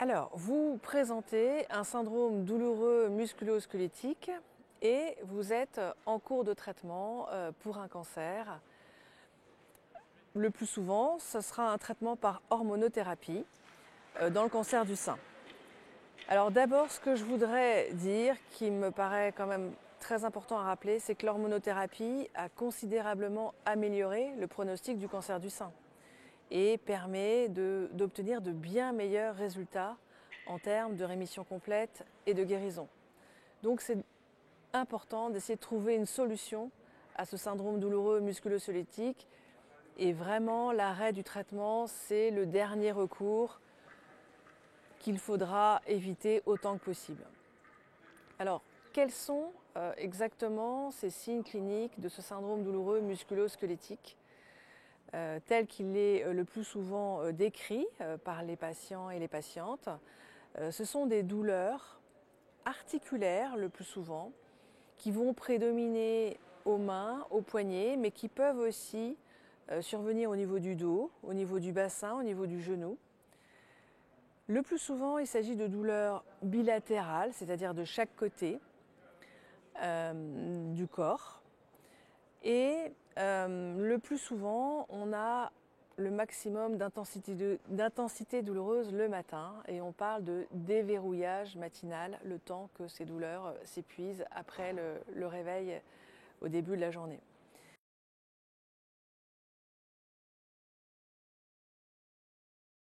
Alors, vous présentez un syndrome douloureux musculo-squelettique et vous êtes en cours de traitement pour un cancer. Le plus souvent, ce sera un traitement par hormonothérapie dans le cancer du sein. Alors d'abord, ce que je voudrais dire, qui me paraît quand même très important à rappeler, c'est que l'hormonothérapie a considérablement amélioré le pronostic du cancer du sein et permet d'obtenir de bien meilleurs résultats en termes de rémission complète et de guérison. Donc c'est important d'essayer de trouver une solution à ce syndrome douloureux musculo-squelettique et vraiment l'arrêt du traitement, c'est le dernier recours qu'il faudra éviter autant que possible. Alors, quels sont exactement ces signes cliniques de ce syndrome douloureux musculo-squelettique tel qu'il est le plus souvent décrit par les patients et les patientes? Ce sont des douleurs articulaires le plus souvent, qui vont prédominer aux mains, aux poignets, mais qui peuvent aussi survenir au niveau du dos, au niveau du bassin, au niveau du genou. Le plus souvent, il s'agit de douleurs bilatérales, c'est-à-dire de chaque côté du corps. Et le plus souvent, on a le maximum d'intensité douloureuse le matin et on parle de déverrouillage matinal, le temps que ces douleurs s'épuisent après le réveil au début de la journée.